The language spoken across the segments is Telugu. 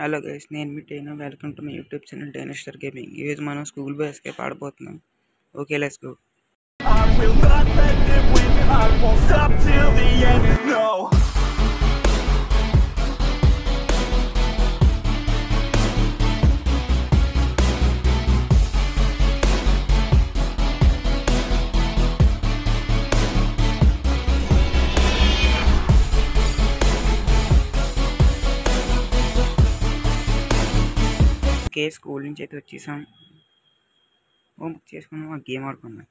హలో గైస్, నేను మీ టైనా. Welcome to my YouTube channel dinostar gaming. ఈరోజు మనం స్కూల్ బస్కే పాడబోతున్నాం. Okay, let's go. I will not let them win. I won't stop till the end. No. Okay, school నుంచి అయితే వచ్చేసాం. హోంవర్క్ చేసుకుందాం, ఆ గేమ్ ఆడుకుందాం.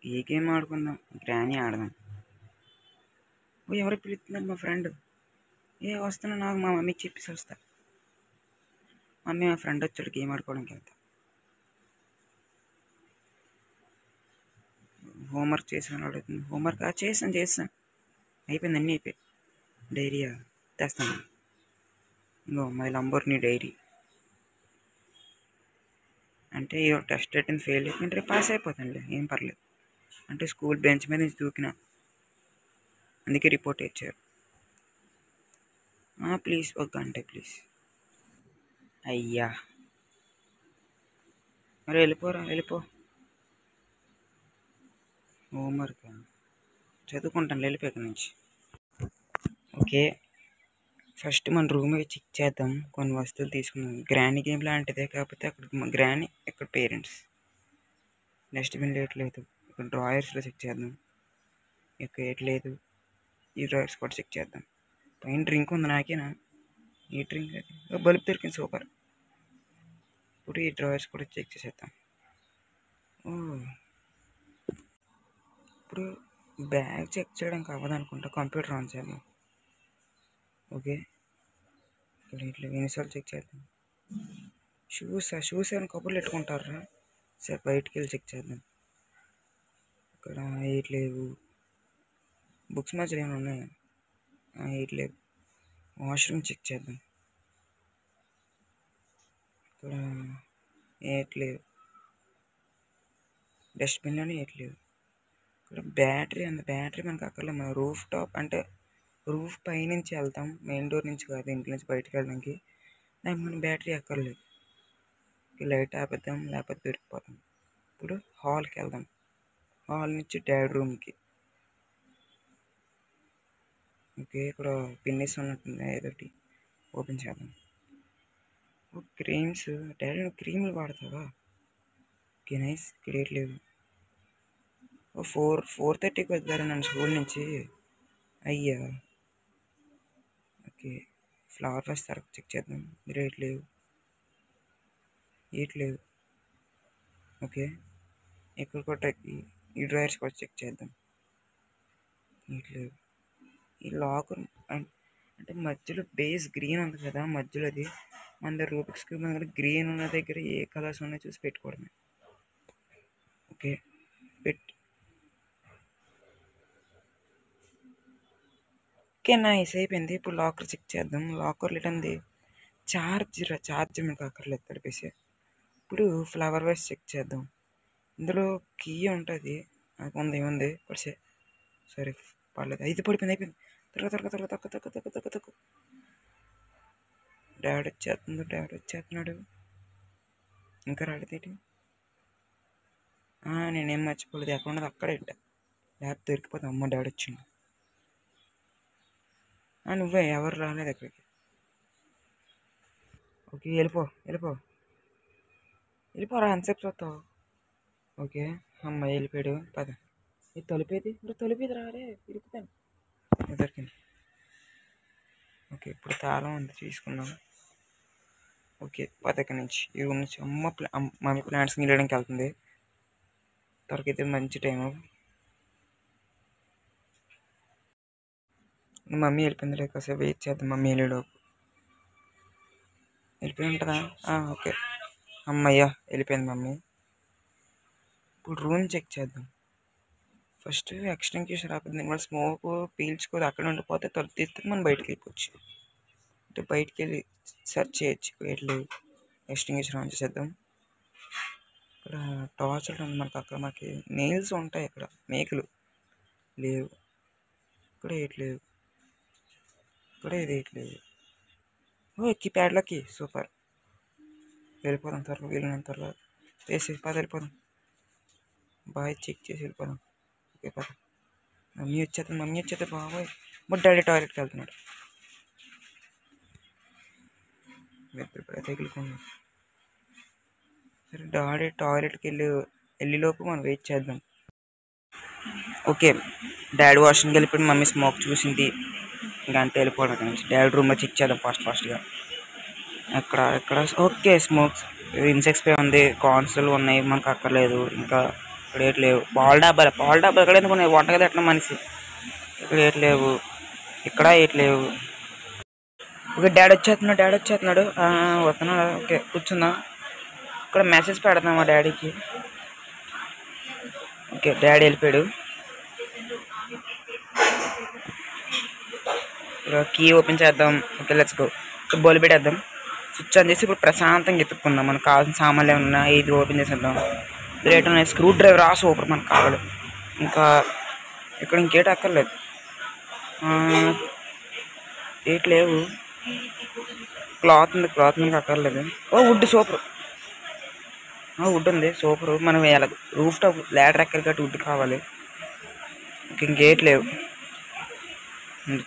ఏ గేమ్ ఆడుకుందాం? గ్రానీ ఆడదాం. ఓ, ఎవరు పిలుస్తున్నారు? మా ఫ్రెండ్. వస్తున్నా, నాకు మా మమ్మీకి చెప్పేసి వస్తా. మమ్మీ, మా ఫ్రెండ్ వచ్చాడు, గేమ్ ఆడుకోవడానికి వెళ్తా. హోంవర్క్ చేసాను అడుగుతుంది. హోంవర్క్ చేస్తాను. అయిపోయింది, అన్నీ అయిపోయి. డైరీయా తెస్తాను. ఇంకో మై లంబోర్ని డైరీ. అంటే టెస్ట్ అటెండ్ ఫెయిల్ అయిపోయింటే పాస్ అయిపోతానులే, ఏం పర్లేదు. అంటే స్కూల్ బెంచ్ మీద నుంచి దూకిన, అందుకే రిపోర్ట్ ఇచ్చారు. ప్లీజ్, ఒక గంట ప్లీజ్. అయ్యా, మరి వెళ్ళిపో. హోంవర్క్ చదువుకుంటాను, వెళ్ళిపో ఇక్కడి నుంచి. ఓకే, ఫస్ట్ మన రూమ్ చెక్ చేద్దాం. కొన్ని వస్తువులు తీసుకున్నాం. గ్రానీ గేమ్ లాంటిదే, కాకపోతే అక్కడ గ్రానీ, ఇక్కడ పేరెంట్స్. డస్ట్బిన్ లేదు. ఇక్కడ డ్రాయర్స్లో చెక్ చేద్దాం. ఇక్కడ ఏట్లేదు. ఈ డ్రాయర్స్ కూడా చెక్ చేద్దాం. పైన డ్రింక్ ఉంది, నాకేనా? ఈ డ్రింక్ అది బల్బ్ దొరికింది, సూపర్. ఇప్పుడు ఈ డ్రాయర్స్ కూడా చెక్ చేసేద్దాం. ఇప్పుడు బ్యాగ్ చెక్ చేయడానికి అవ్వదనుకుంటా, కంప్యూటర్ ఆన్ చేద్దాం. ఓకే, ఇక్కడ ఇట్లా ఎన్నిసార్లు చెక్ చేద్దాం. షూస్ ఏమైనా కబుర్లు పెట్టుకుంటారా? సరే, బయటికి వెళ్ళి చెక్ చేద్దాం. ఇక్కడ ఏట్లేవు. బుక్స్ మధ్యలో ఏమైనా ఉన్నాయా? ఏట్లేవు. వాష్రూమ్ చెక్ చేద్దాం. ఇక్కడ ఏట్లేవు. డస్ట్బిన్లోనే ఏట్లేవు. ఇక్కడ బ్యాటరీ మనకు అక్కర్లేదు. మన రూఫ్ టాప్ అంటే రూఫ్ పైనుంచి వెళ్తాం, మెయిన్ డోర్ నుంచి కాదు, ఇంటి నుంచి బయటకు వెళ్ళడానికి. దానికి మనం బ్యాటరీ అక్కర్లేదు. లైట్ ఆపేద్దాం, లేకపోతే దొరికిపోతాం. ఇప్పుడు హాల్కి వెళ్దాం. హాల్ నుంచి డాడ్ రూమ్కి. ఓకే, ఇక్కడ పిన్నిస్ ఉన్నట్టుంది, ఏదోటి ఓపెన్ చేద్దాం. క్రీమ్స్. డాడీ, నువ్వు క్రీములు వాడతావా? Okay, nice. ఇక్కడ ఏట్లేవు. 4:30కి వద్దారు నన్ను స్కూల్ నుంచి. అయ్యా, ఓకే. ఫ్లవర్ వాష్ తరకు చెక్ చేద్దాం. మీరు ఏట్లేవు. ఓకే, ఇక్కడ కూడా ఈ డ్రాయర్స్ కూడా చెక్ చేద్దాం. ఏట్లేవు. ఈ లాకర్ అంటే మధ్యలో బేస్ గ్రీన్ ఉంది కదా, మధ్యలో అది మన దగ్గర రూబిక్స్ క్యూబ్ దగ్గర గ్రీన్ ఉన్న దగ్గర ఏ కలర్స్ ఉన్నాయో చూసి పెట్టుకోవడమే. ఓకే, ఓకే, నైస్, అయిపోయింది. ఇప్పుడు లాకర్ చెక్ చేద్దాం. లాకర్ లేదండి, ఛార్జ్ మీకు అక్కర్లేదు, తడిపేసి. ఇప్పుడు ఫ్లవర్ వాష్ చెక్ చేద్దాం. ఇందులో కీ ఉంటుంది, ఉంది పడిసే. సరే, పర్లేదు. ఇది అయిపోయింది. తక్కువ. డాడీ వచ్చేస్తున్నాడు. ఇంకా రాలేదేంటి? నేనేం మర్చిపోలేదు, ఎక్కడ ఉన్నది అక్కడే ఇట్ట. ల్యాబ్ దొరికిపోతాం. అమ్మ, డాడీ వచ్చిండు. నువ్వే, ఎవరు రాలేదు అక్కడికి. ఓకే, వెళ్ళిపోరా, ఎంతసేపు చూస్తావు? ఓకే, అమ్మ వెళ్ళిపోయాడు. పద. ఇది తొలిపేది రారే, ఇరుకుతాను. దొరికింది. ఓకే, ఇప్పుడు తాళం ఉంది, తీసుకుందాం. ఓకే, పదక నుంచి ఈ రూమ్ నుంచి మమ్మీ ప్లాంట్స్ నీళ్ళడానికి వెళ్తుంది. తొరకైతే మంచి టైము. మమ్మీ వెళ్ళిపోయింది, లేక కాసేపు వెయిట్ చేద్దాం. మమ్మీ వెళ్ళిపోయి ఉంటుందా? ఓకే, అమ్మయ్యా, వెళ్ళిపోయింది మమ్మీ. ఇప్పుడు రూమ్ చెక్ చేద్దాం. ఫస్ట్ ఎక్స్టెన్షన్ రాకపోతే మన స్మోక్ పీల్చుకోదు, అక్కడ ఉండిపోతే తీస్తే మనం బయటకు వెళ్ళిపోవచ్చు. అంటే బయటికి వెళ్ళి సెర్చ్ చేయొచ్చు. వేయట్లేదు. ఎక్స్టెన్షన్ ఆన్ చేసేద్దాం. ఇక్కడ టార్చ్ ఉంది మనకు. అక్కడ మనకి నెయిల్స్ ఉంటాయి, ఇక్కడ మేకలు లేవు. ఇక్కడ వేయట్లేదు. ఇక్కడ ఇది వేయట్లేదు. ఓ ఎక్కి ప్యాడ్లోకి సూపర్. వెళ్ళిపోదాం త్వరగా, వెళ్ళినంత త్వరగా వేసి వెళ్ళిపోదాం. బాగా చెక్ చేసి వెళ్ళిపోదాం. ఓకే పద. మమ్మీ వచ్చేస్తే బాబోయ్. డాడీ టాయిలెట్కి వెళ్తున్నాడు. ఇప్పుడే తగిలికున్నాం. సరే డాడీ టాయిలెట్కి వెళ్ళిలోపు మనం వెయిట్ చేద్దాం. ఓకే డాడీ వాష్రూమ్కి వెళ్ళిపోయి మమ్మీ స్మోక్ చూసింది. ఇంకా అంతే వెళ్ళిపోవడం అక్కడి నుంచి. డాడీ రూమ్లో చెక్ చేద్దాం ఫాస్ట్గా. ఎక్కడ ఓకే స్మోక్స్ ఇన్సెక్ట్స్ స్ప్రే ఉంది, కాన్సులు ఉన్నాయి, మనకు అక్కర్లేదు. ఇంకా ఇక్కడ ఏటి లేవు. పాల డబ్బాలు ఎక్కడ ఎందుకున్నాయి? వంటగది ఎట్లా మనిషి ఇక్కడ ఏటి లేవు, ఇక్కడ ఏటి లేవు. ఓకే డాడీ వచ్చేస్తున్నాడు. వస్తున్నాడు. ఓకే కూర్చుందాం. ఇక్కడ మెసేజ్ పెడదాం మా డాడీకి. ఓకే డాడీ వెళ్ళిపోయాడు. కీ ఓపెన్ చేద్దాం. Okay let's go. ఇక్కడ బౌల్ పెట్టేద్దాం. స్విచ్ ఆన్ చేసి ఇప్పుడు ప్రశాంతంగా ఎత్తుక్కుందాం. మనకు కావాల్సిన సామాన్లు ఏమన్నా ఇది ఓపెన్ చేసేద్దాం. రేట్ ఉన్నాయి. స్క్రూ డ్రైవర్ సూపర్ మనకు కావాలి. ఇంకా ఇక్కడ ఇంకేటి అక్కర్లేదు. ఏటి లేవు. క్లాత్ మనకు అక్కర్లేదు. Wood super. వుడ్ ఉంది సూపర్. మనం వేయాలి. రూఫ్ టాప్ ల్యాడర్ ఎక్కడికి గట్టి వుడ్ కావాలి. ఇంకేటి లేవు.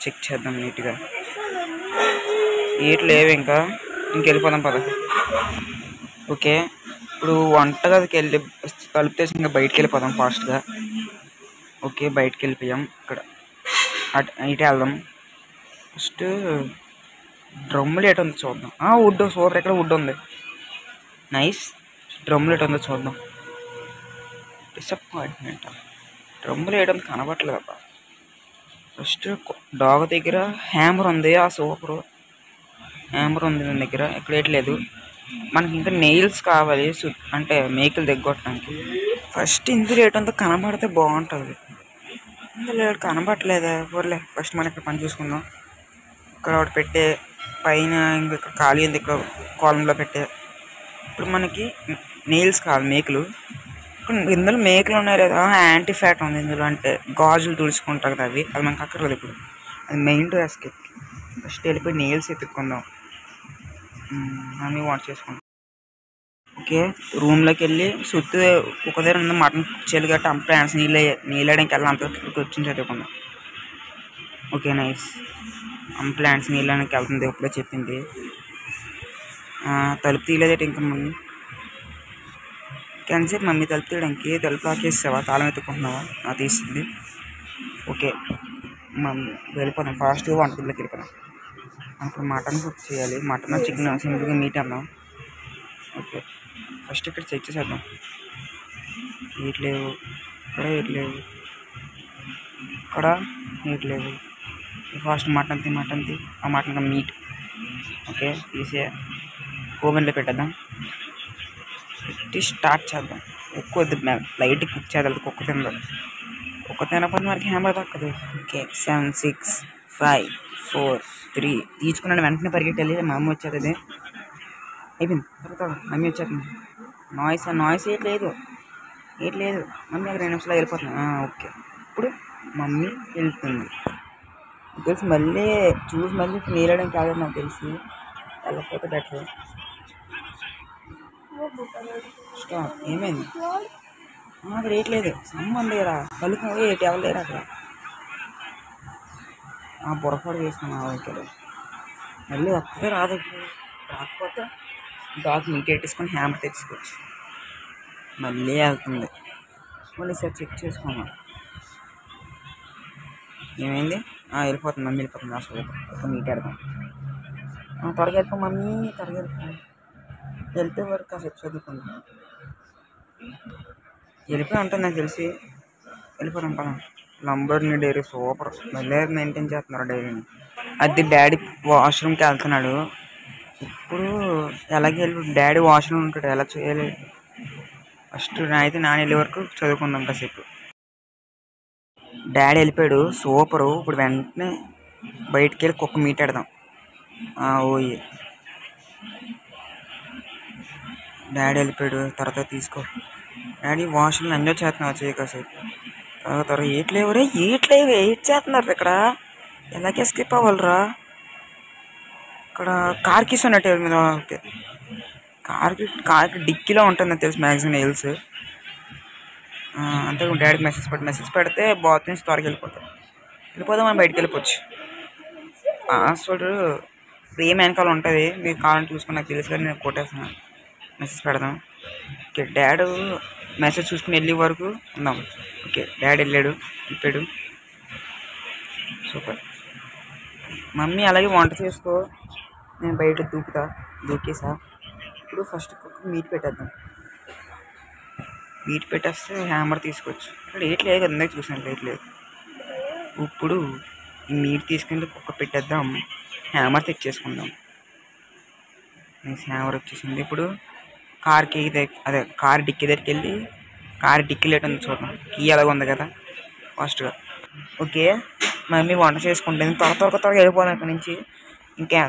చెక్ చేద్దాం నీట్గా. ఏటి లేవు. ఇంకెళ్ళిపోదాం పద. ఓకే ఇప్పుడు వంటగదికి వెళ్ళి తలుపు తీసి ఇంకా బయటికి వెళ్ళిపోదాం ఫాస్ట్గా. ఓకే బయటికి వెళ్ళిపోయాం. ఇక్కడ ఇటే వెళ్దాం. ఫస్ట్ డ్రమ్ములు ఏటి ఉంది చూద్దాం. Wood super. ఇక్కడ వుడ్ ఉంది. నైస్. డ్రమ్ములు ఏటి ఉందో చూద్దాం. డిసప్పాయింట్మెంట్. డ్రమ్ములు ఏటి కనబట్టలేదు అబ్బా. ఫస్ట్ డాగ్ దగ్గర హ్యామర్ ఉంది. సూపరు హ్యామర్ ఉంది నా దగ్గర. ఇక్కడ ఏట్లేదు. మనకి ఇంకా నెయిల్స్ కావాలి, అంటే మేకలు దిగ్గొట్టడానికి. ఫస్ట్ ఇందులో ఏటంతా కనబడితే బాగుంటుంది. ఇందులో కనబడట్లేదా? పోర్లే ఫస్ట్ మనం ఇక్కడ పని చూసుకుందాం. ఇక్కడ ఒకటి పెట్టే పైన ఇక్కడ ఖాళీ ఉంది. ఇక్కడ కాలంలో పెట్టే. ఇప్పుడు మనకి నెయిల్స్ కావాలి, మేకలు. ఇందులో మేకలు ఉన్నాయి లేదా? యాంటీ ఫ్యాట్ ఉంది ఇందులో, అంటే గాజులు తుడుచుకుంటారు కదా అవి. అది మనకు అక్కర్లేదు ఇప్పుడు. అది మెయిన్ టాస్క్. ఫస్ట్ వెళ్ళిపోయి నెయిల్స్ ఎత్తుక్కుందాం. అన్నీ వాష్ చేసుకుంటాం. ఓకే రూమ్లోకి వెళ్ళి సుత్తు ఒక దగ్గర ఉన్న మటన్ చెల్లి గట్ట ప్లాంట్స్ నీళ్ళడానికి వెళ్ళి అంత కూర్చొని చదువుకుందాం. Okay nice. ప్లాంట్స్ నీళ్ళడానికి వెళ్తుంది ఎప్పుడో చెప్పింది. తలుపు తీయలేదేటి ఇంకా మమ్మీ? ఎంతసేపు మమ్మీ తలుపు తీయడానికి? తలుపు లాకేసావా? తాళం ఎత్తుకుంటున్నావా? తీసింది. ఓకే మమ్మీ వెళ్ళిపోదాం ఫాస్ట్గా. వంటగదిలోకి వెళ్ళిపోదాం. అప్పుడు మటన్ కుక్ చేయాలి. మటన్ చికెన్ సింపుల్గా మీట్ అన్నాం. ఓకే ఫస్ట్ ఇక్కడ చెక్ చేసేద్దాం. ఏటి లేవు. ఇక్కడ ఏటి లేవు. ఇక్కడ ఏటి లేవు. ఫాస్ట్ మటన్ తీ. ఆ మటన్ మీట్. ఓకే తీసే ఓవెన్లో పెట్టేద్దాం. పెట్టి స్టార్ట్ చేద్దాం. ఎక్కువ లైట్ కుక్ చేయాలి. కుక్క తినదు. కుక్క తినకపోతే మనకి హ్యామర్ దక్కదు. ఓకే 7 6 5 4 3 తీసుకున్నాను. వెంటనే పరిగెట్టాలి. మా అమ్మ వచ్చేది అయిపోయింది. తర్వాత మమ్మీ వచ్చేస్తుంది. నాయిస్ ఏటి లేదు. మమ్మీ ఒక 2 నిమిషాలు వెళ్ళిపోతుంది. ఓకే ఇప్పుడు మమ్మీ వెళ్తుంది. తెలిసి మళ్ళీ నీళ్ళడానికి కాదు నాకు తెలిసి. వెళ్ళకపోతే బెటర్. ఏమైంది? అక్కడ ఏట్లేదు. సమ్మంది కదా కలుపు ఏటి ఎవరు అక్కడ. బుర్రపాడు వేసుకున్నా. ఓకే మళ్ళీ ఒక్కటే రాదు. రాకపోతే డాగ్ నీట్ పెట్టేసుకొని హ్యామర్ తెచ్చుకోవచ్చు. మళ్ళీ వెళ్తుంది. మళ్ళీ సార్ చెక్ చేసుకున్నాం. ఏమైంది? వెళ్ళిపోతుంది. మమ్మీ వెళ్ళిపోతుంది. అసలు నీట్ పెడతాం. త్వరగా వెళ్ళిపో మమ్మీ. త్వరగా వెళ్తే వరకు కాసేపు చదువుకుంటాం. వెళ్ళిపోయి ఉంటుంది నాకు తెలిసి. వెళ్ళిపోతాం పద. లంబర్ని డైరీ సూపర్. మళ్ళీ మెయింటైన్ చేస్తున్నారు డైరీని. అది డాడీ వాష్రూమ్కి వెళ్తున్నాడు. ఇప్పుడు ఎలాగే డాడీ వాష్రూమ్ ఉంటాడు. ఎలా చేయాలి? ఫస్ట్ అయితే నాన్న వెళ్ళే వరకు చదువుకుందాం కాసేపు. డాడీ వెళ్ళిపోయాడు. సూపరు. ఇప్పుడు వెంటనే బయటికి వెళ్ళి కుక్క మీట్ ఆడదాం. ఓయ్ డాడీ వెళ్ళిపోయాడు. తర్వాత తీసుకో. డాడీ వాష్రూమ్ ఎంజాయ్ చేస్తున్నావు చేయకాసేపు. తర్వాత ఏట్లేవురే ఏట్ చేస్తున్నారు ఇక్కడ. ఎలాగే స్కిప్ అవ్వాలరా? ఇక్కడ కార్ కీస్ ఉన్న టేబుల్ మీద. ఓకే, కార్కి డిక్కీలో ఉంటుంది నాకు తెలుసు మ్యాక్సిమం నెయిల్స్. అంతే. డాడీకి మెసేజ్ పెడితే బాత్ నుంచి త్వరగా వెళ్ళిపోదాం మనం బయటికి వెళ్ళిపోవచ్చు. పాస్వర్డ్ ఫ్రేమ్ వెనకాల ఉంటుంది, మీరు కావాలని చూసుకుని నాకు తెలుసు కానీ నేను కొట్టేస్తాను. మెసేజ్ పెడదాం. ఓకే, డాడ్ మెసేజ్ చూసుకుని వెళ్ళే వరకు ఉందాం. ఓకే, డాడీ వెళ్ళిపోయాడు. సూపర్. మమ్మీ అలాగే వంట చేసుకో, నేను బయట దూకేసా. ఇప్పుడు ఫస్ట్ మీట్ పెట్టేద్దాం. మీట్ పెట్టేస్తే హ్యామర్ తీసుకోవచ్చు. ఇక్కడ ఏట్ లేదు కదా, ఇందాక చూసాను లేట్ లేదు. ఇప్పుడు ఈ మీట్ తీసుకుని కుక్క పెట్టేద్దాం, హ్యామర్ తెచ్చేసుకుందాం. హ్యామర్ వచ్చేసింది. ఇప్పుడు కార్ డిక్కీ దగ్గరికి వెళ్ళి కార్ డిక్కీ లేట్ ఉంది చూద్దాం. కీ అలాగ ఉంది కదా ఫాస్ట్గా. ఓకే, మమ్మీ వంట చేసుకుంటుంది. త్వరగా వెళ్ళిపోదాం ఇక్కడ నుంచి. ఇంకా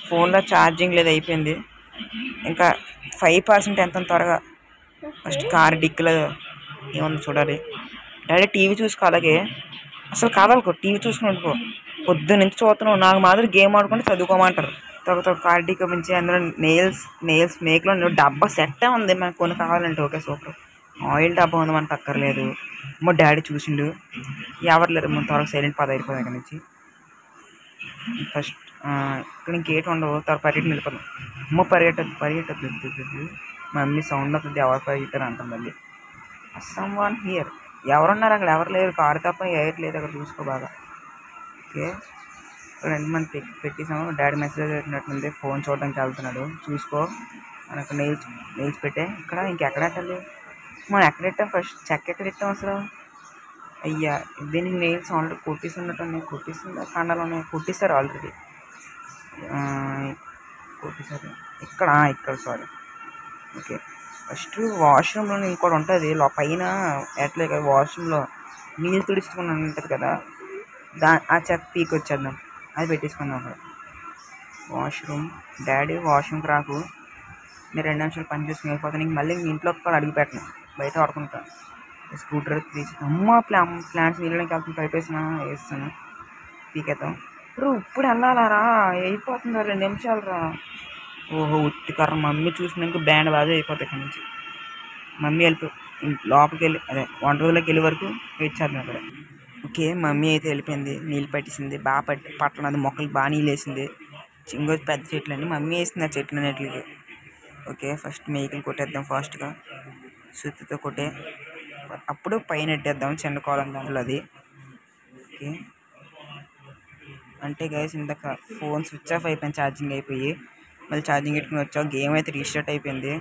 ఫోన్లో ఛార్జింగ్ లేదు, అయిపోయింది. ఇంకా 5% ఎంత త్వరగా. ఫస్ట్ కార్ డిక్కీలో ఏముంది చూడాలి. డాడీ టీవీ చూసుకో, అలాగే అసలు కాదనుకో, టీవీ చూసుకుని ఉండిపో. పొద్దు నుంచి చూస్తున్నావు, నాకు మాదిరి గేమ్ ఆడుకుంటే చదువుకోమంటారు. త్వరగా కార్ డిక్కీ నుంచి అందులో నెయిల్స్ మేక్లో డబ్బా సెట్టే ఉంది, మనకు కొన్ని కావాలంటే. Okay, super. ఆయిల్ డబ్బా ఉంది, మనకు అక్కర్లేదు. మా డాడీ చూసిండు, ఎవరు లేరు. మనం త్వరగా సైలెంట్ అయిపోయింది ఇక్కడ నుంచి. ఫస్ట్ ఇక్కడ ఇంకేటి ఉండవు, పరిగెట్టి వెళ్ళిపోతాం. పరిగెట్టద్దు. మమ్మీ సౌండ్ అవుతుంది, ఎవరు పరిగెట్టారు అంటాం. మళ్ళీ సమ్వన్ హియర్, ఎవరున్నారు అక్కడ? ఎవరు లేరు, కారు తప్ప ఎయిర్ లేదు అక్కడ, చూసుకో బాగా. ఓకే, రెండు మంది పెట్టేసాము. డాడీ మెసేజ్ పెట్టినట్టుంది, ఫోన్ చూడడానికి వెళ్తున్నాడు, చూసుకో. మనకు నెయిల్స్ పెట్టే ఇక్కడ. ఇంకెక్కడ పెట్టాలి మనం? ఎక్కడ పెట్టాం ఫస్ట్? చెక్క ఎక్కడ పెట్టాం అసలు? అయ్యా, దీనికి నెయిల్స్ ఆల్రెడీ కొట్టేసినట్టు. కొట్టేసిందా? కండాలు ఉన్నాయి, కొట్టేస్తారు ఆల్రెడీ. కొట్టేసారు ఇక్కడ సారీ. ఓకే, ఫస్ట్ వాష్రూమ్లో ఇంకోటి ఉంటుంది పైన ఎట్లే కదా, వాష్రూమ్లో నీళ్ళు తుడుచుకుని ఉంటుంది కదా, ఆ చెక్క పీక్ వచ్చేద్దాం, అది పెట్టేసుకుందాం అక్కడ. వాష్రూమ్. డాడీ వాష్రూమ్కి రాకు, నేను 2 నిమిషాలు పని చేసుకుని వెళ్ళిపోతాను. నీకు మళ్ళీ ఇంట్లో కూడా అడిగి పెట్టను, బయట ఆడుకుంటాను. స్కూటర్ తీసి ప్లాంట్స్ నీళ్ళకి వెళ్తాను, వేస్తాను, పీకేద్దాం. ఇప్పుడు వెళ్ళాలరా, అయిపోతుంది 2 నిమిషాలు రా. ఓహో, ఉత్తికర్ర. మమ్మీ చూసినాక బ్యాండ్ బాగా అయిపోతాయి ఇక్కడ నుంచి. మమ్మీ లోపలికి వెళ్ళి వంట రోజులోకి వెళ్ళే వరకు వెయిట్ చేద్దాం అక్కడ. ఓకే, మమ్మీ అయితే వెళ్ళిపోయింది, నీళ్ళు పట్టేసింది, బాగా పట్టణది, మొక్కలకి బాగా నీళ్ళు వేసింది. ఇంకో పెద్ద చెట్లు అండి మమ్మీ వేసింది ఆ చెట్లు అన్నిటికి. ఓకే, ఫస్ట్ మేకలు కొట్టేద్దాం ఫాస్ట్గా, సుత్తితో కొట్టే. అప్పుడు పైన ఎట్టేద్దాం చిన్న కాలం దాంట్లో అది. ఓకే, అంటే గైస్ ఇందాక ఫోన్ స్విచ్ ఆఫ్ అయిపోయింది, ఛార్జింగ్ అయిపోయి. మళ్ళీ ఛార్జింగ్ పెట్టుకుని వచ్చాం, గేమ్ అయితే రీస్టార్ట్ అయిపోయింది.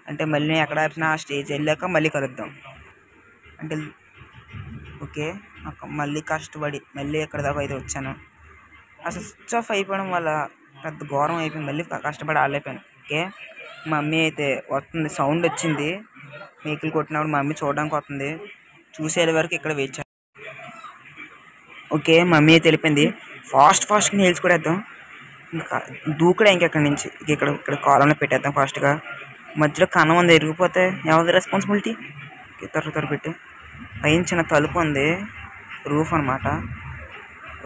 అంటే మళ్ళీ ఎక్కడ ఆపినా ఆ స్టేజ్ వెళ్ళాక మళ్ళీ కలుద్దాం అంటే. ఓకే, మళ్ళీ కష్టపడి మళ్ళీ ఎక్కడ దాకా అయితే వచ్చాను. అసలు స్విచ్ ఆఫ్ అయిపోవడం వల్ల పెద్ద ఘోరం అయిపోయింది, మళ్ళీ కష్టపడి ఆడలేకపోయాను. ఓకే, మమ్మీ అయితే వస్తుంది, సౌండ్ వచ్చింది, మేకలు కొట్టినప్పుడు మమ్మీ చూడడానికి వస్తుంది, చూసేది వరకు ఇక్కడ వెయిట్ చేయాలి. ఓకే, మమ్మీ అయితే వెళ్ళిపోయింది. ఫాస్ట్గా నీల్స్ కూడా వేద్దాం, ఇంకా దూకుడే ఇంకెక్కడి నుంచి. ఇక్కడ కాలంలో పెట్టేద్దాం ఫాస్ట్గా. మధ్యలో కన్నం ఉంది, ఎరిగిపోతే ఎవరి రెస్పాన్సిబిలిటీ? ఓకే, త్వర పెట్టి. పైన చిన్న తలుపు ఉంది, రూఫ్ అనమాట.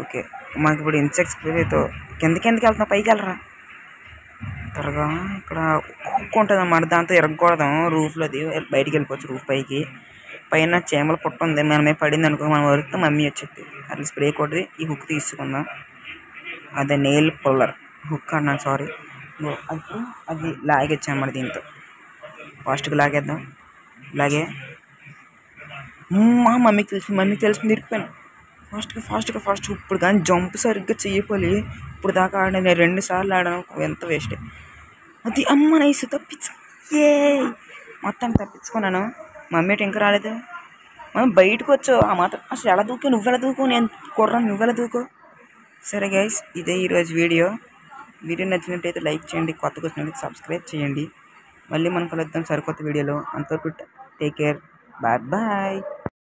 ఓకే, మనకి ఇప్పుడు ఇన్సెక్ట్స్ కిందకి వెళ్తున్నాం, పైకి వెళ్ళరా త్వరగా. ఇక్కడ కుక్క ఉంటుంది అన్నమాట, దాంతో ఎరగకూడదు రూఫ్లోది, బయటికి వెళ్ళిపోవచ్చు రూఫ్ పైకి. పైన చీమల పుట్ట ఉంది, మనమే పడింది అనుకో, మనం వరిస్తే మమ్మీ వచ్చేది. అట్లా స్ప్రే కొట్టి ఈ హుక్ తీసుకుందాం. అదే నెయిల్ పుల్లర్ హుక్ అన్నాను, సారీ. అది లాగేచ్చాను అన్నమాట, దీంతో ఫాస్ట్గా లాగేద్దాం. ఇలాగే మమ్మీకి తెలిసింది, ఇరికిపోయాను. ఫాస్ట్గా ఇప్పుడు కానీ జంప్ సరిగ్గా చెయ్యిపోయి. ఇప్పుడు దాకా ఆడిన నేను 2 సార్లు ఆడాను, ఎంత వేస్ట్. అది అమ్మ నైస్, మొత్తం తప్పించుకున్నాను. మమ్మీ ఇంకా రాలేదు, మమ్మీ బయటకు వచ్చావు. ఆ మాత్రం అసలు ఎలా దూకు, నువ్వెలా దూకు, నేను కుర్రాను నువ్వెలా దూకు. సరే గైస్, ఇదే ఈరోజు వీడియో నచ్చినట్టయితే లైక్ చేయండి, కొత్తగా వచ్చినట్టు సబ్స్క్రైబ్ చేయండి. మళ్ళీ మనం కలుద్దాం సరికొత్త వీడియోలో. అంతవరకు టేక్ కేర్, బాయ్.